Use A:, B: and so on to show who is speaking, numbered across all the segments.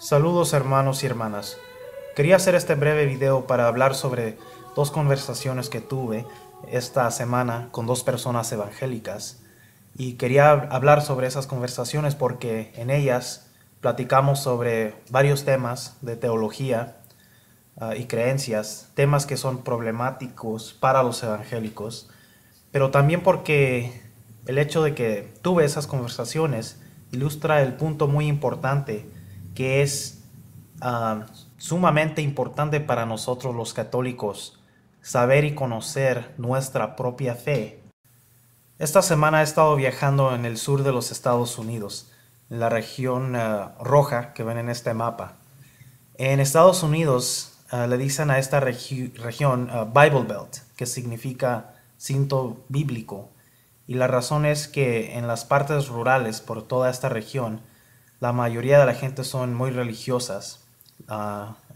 A: Saludos hermanos y hermanas. Quería hacer este breve video para hablar sobre dos conversaciones que tuve esta semana con dos personas evangélicas. Y quería hablar sobre esas conversaciones porque en ellas platicamos sobre varios temas de teología y creencias, temas que son problemáticos para los evangélicos, pero también porque el hecho de que tuve esas conversaciones ilustra el punto muy importante que es sumamente importante para nosotros los católicos saber y conocer nuestra propia fe. Esta semana he estado viajando en el sur de los Estados Unidos, en la región roja que ven en este mapa. En Estados Unidos le dicen a esta región Bible Belt, que significa cinto bíblico. Y la razón es que en las partes rurales por toda esta región, la mayoría de la gente son muy religiosas,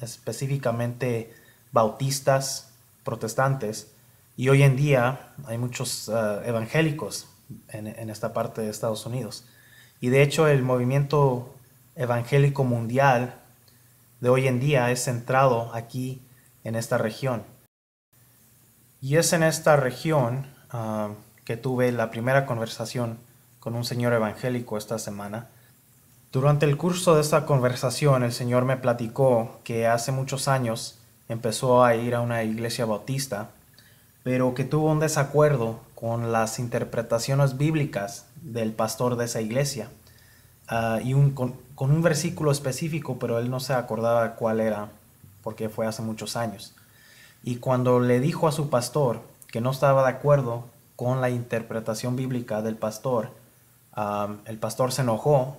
A: específicamente bautistas, protestantes. Y hoy en día hay muchos evangélicos en esta parte de Estados Unidos. Y de hecho el movimiento evangélico mundial de hoy en día es centrado aquí en esta región. Y es en esta región que tuve la primera conversación con un señor evangélico esta semana. Durante el curso de esta conversación, el señor me platicó que hace muchos años empezó a ir a una iglesia bautista, pero que tuvo un desacuerdo con las interpretaciones bíblicas del pastor de esa iglesia. Con un versículo específico, pero él no se acordaba cuál era, porque fue hace muchos años. Y cuando le dijo a su pastor que no estaba de acuerdo con la interpretación bíblica del pastor, el pastor se enojó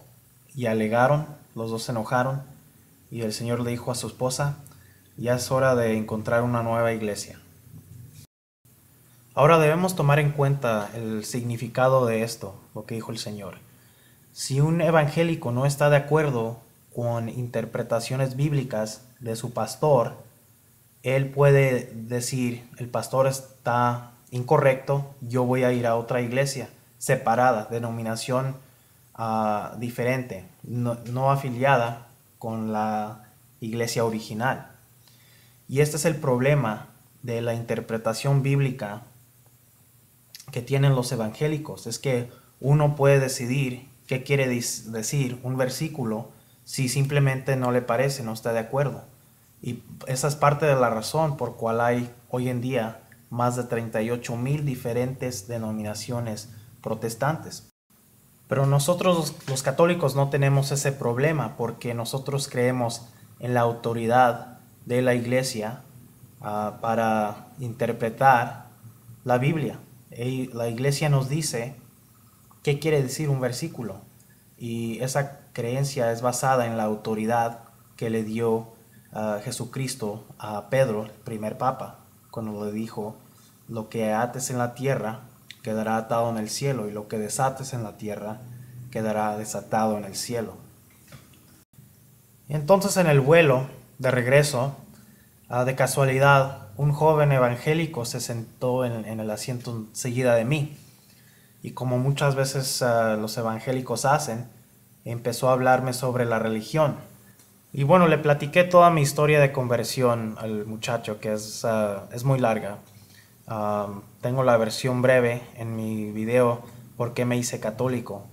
A: y alegaron, los dos se enojaron, y el Señor le dijo a su esposa, ya es hora de encontrar una nueva iglesia. Ahora debemos tomar en cuenta el significado de esto, lo que dijo el Señor. Si un evangélico no está de acuerdo con interpretaciones bíblicas de su pastor, él puede decir, el pastor está incorrecto, yo voy a ir a otra iglesia separada, denominación diferente, no afiliada con la iglesia original. Y este es el problema de la interpretación bíblica que tienen los evangélicos, es que uno puede decidir qué quiere decir un versículo si simplemente no le parece, no está de acuerdo. Y esa es parte de la razón por cual hay hoy en día más de 38,000 diferentes denominaciones protestantes. Pero nosotros los católicos no tenemos ese problema porque nosotros creemos en la autoridad de la iglesia para interpretar la Biblia. La iglesia nos dice qué quiere decir un versículo y esa creencia es basada en la autoridad que le dio Jesucristo a Pedro, el primer papa, cuando le dijo, lo que ates en la tierra quedará atado en el cielo y lo que desates en la tierra quedará desatado en el cielo. Entonces en el vuelo de regreso, de casualidad, un joven evangélico se sentó en el asiento enseguida de mí. Y como muchas veces los evangélicos hacen, empezó a hablarme sobre la religión. Y bueno, le platiqué toda mi historia de conversión al muchacho, que es muy larga. Tengo la versión breve en mi video, por qué me hice católico.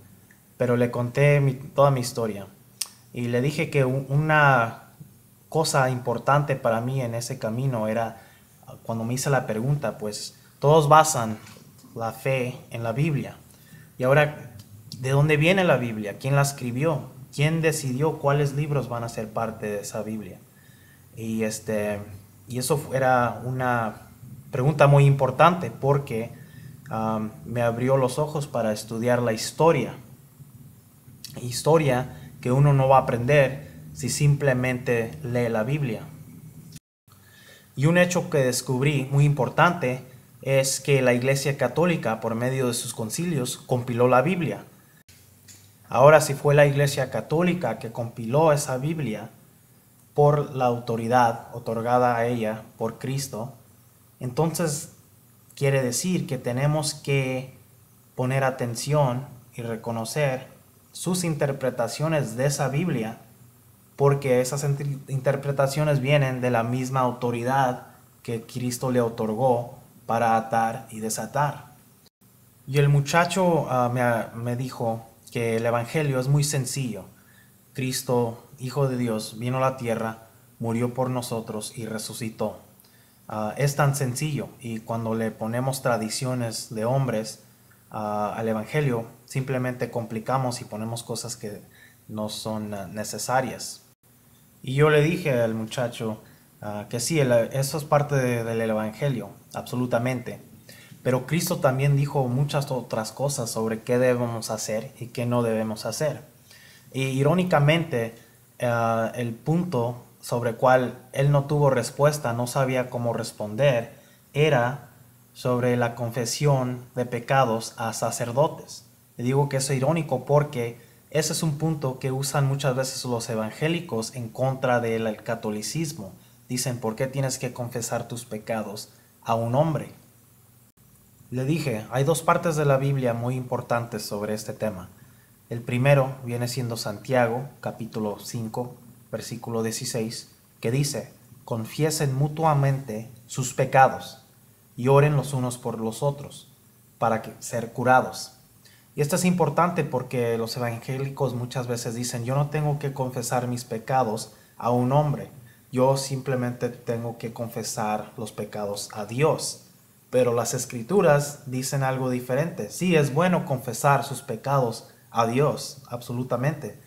A: Pero le conté toda mi historia. Y le dije que una cosa importante para mí en ese camino era, cuando me hice la pregunta, pues todos basan la fe en la Biblia. Y ahora, ¿de dónde viene la Biblia? ¿Quién la escribió? ¿Quién decidió cuáles libros van a ser parte de esa Biblia? Y eso era una pregunta muy importante porque me abrió los ojos para estudiar la historia. Historia que uno no va a aprender si simplemente lee la Biblia. Y un hecho que descubrí muy importante es que la Iglesia Católica, por medio de sus concilios, compiló la Biblia. Ahora, si fue la Iglesia Católica que compiló esa Biblia por la autoridad otorgada a ella por Cristo, entonces quiere decir que tenemos que poner atención y reconocer sus interpretaciones de esa Biblia porque esas interpretaciones vienen de la misma autoridad que Cristo le otorgó para atar y desatar. Y el muchacho me dijo que el Evangelio es muy sencillo. Cristo, Hijo de Dios, vino a la tierra, murió por nosotros y resucitó. Es tan sencillo, y cuando le ponemos tradiciones de hombres al Evangelio, simplemente complicamos y ponemos cosas que no son necesarias. Y yo le dije al muchacho que sí, eso es parte del Evangelio, absolutamente. Pero Cristo también dijo muchas otras cosas sobre qué debemos hacer y qué no debemos hacer. Y irónicamente, el punto sobre el cual él no tuvo respuesta, no sabía cómo responder, era sobre la confesión de pecados a sacerdotes. Le digo que es irónico porque ese es un punto que usan muchas veces los evangélicos en contra del catolicismo. Dicen, ¿por qué tienes que confesar tus pecados a un hombre? Le dije, hay dos partes de la Biblia muy importantes sobre este tema. El primero viene siendo Santiago, capítulo 5, versículo 16, que dice, confiesen mutuamente sus pecados y oren los unos por los otros para ser curados. Y esto es importante porque los evangélicos muchas veces dicen, yo no tengo que confesar mis pecados a un hombre, yo simplemente tengo que confesar los pecados a Dios. Pero las escrituras dicen algo diferente. Sí, es bueno confesar sus pecados a Dios, absolutamente.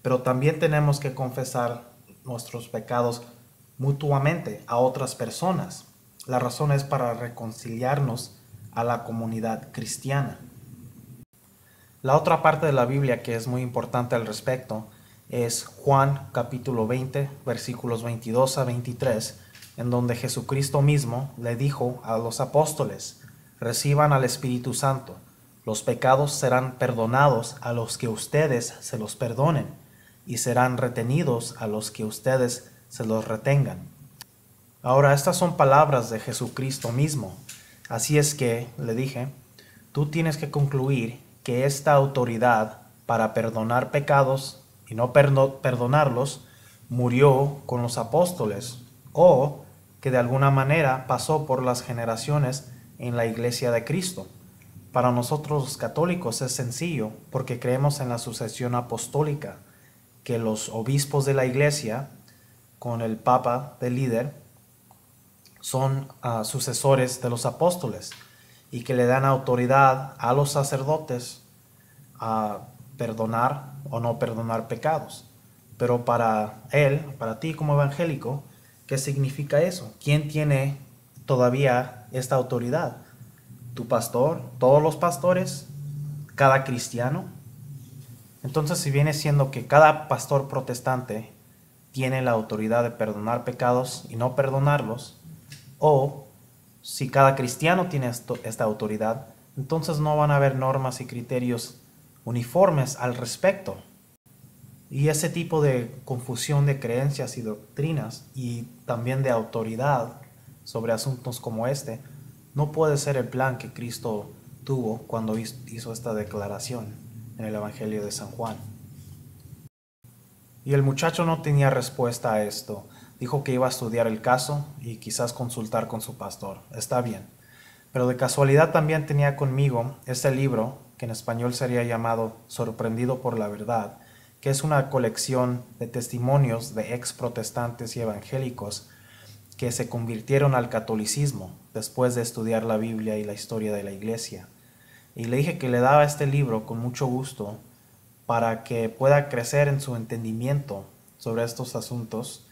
A: Pero también tenemos que confesar nuestros pecados mutuamente a otras personas. La razón es para reconciliarnos a la comunidad cristiana. La otra parte de la Biblia que es muy importante al respecto es Juan capítulo 20, versículos 22 a 23, en donde Jesucristo mismo le dijo a los apóstoles, reciban al Espíritu Santo, los pecados serán perdonados a los que ustedes se los perdonen, y serán retenidos a los que ustedes se los retengan. Ahora, estas son palabras de Jesucristo mismo, así es que, le dije, tú tienes que concluir que esta autoridad para perdonar pecados y no perdonarlos murió con los apóstoles, o que de alguna manera pasó por las generaciones en la iglesia de Cristo. Para nosotros los católicos es sencillo porque creemos en la sucesión apostólica, que los obispos de la iglesia, con el papa de líder, son sucesores de los apóstoles y que le dan autoridad a los sacerdotes a perdonar o no perdonar pecados. Pero para él, para ti como evangélico, ¿qué significa eso? ¿Quién tiene todavía esta autoridad? ¿Tu pastor? ¿Todos los pastores? ¿Cada cristiano? Entonces, si viene siendo que cada pastor protestante tiene la autoridad de perdonar pecados y no perdonarlos, o si cada cristiano tiene esta autoridad, entonces no van a haber normas y criterios uniformes al respecto. Y ese tipo de confusión de creencias y doctrinas y también de autoridad sobre asuntos como este no puede ser el plan que Cristo tuvo cuando hizo esta declaración en el Evangelio de San Juan. Y el muchacho no tenía respuesta a esto. Dijo que iba a estudiar el caso y quizás consultar con su pastor. Está bien. Pero de casualidad también tenía conmigo este libro, que en español sería llamado Sorprendido por la Verdad, que es una colección de testimonios de ex protestantes y evangélicos que se convirtieron al catolicismo después de estudiar la Biblia y la historia de la iglesia. Y le dije que le daba este libro con mucho gusto para que pueda crecer en su entendimiento sobre estos asuntos,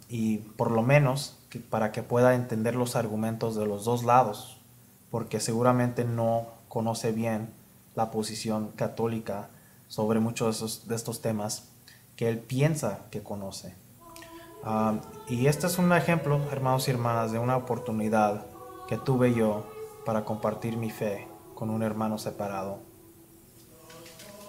A: y por lo menos para que pueda entender los argumentos de los dos lados, porque seguramente no conoce bien la posición católica sobre muchos de estos temas que él piensa que conoce. Y este es un ejemplo, hermanos y hermanas, de una oportunidad que tuve yo para compartir mi fe con un hermano separado.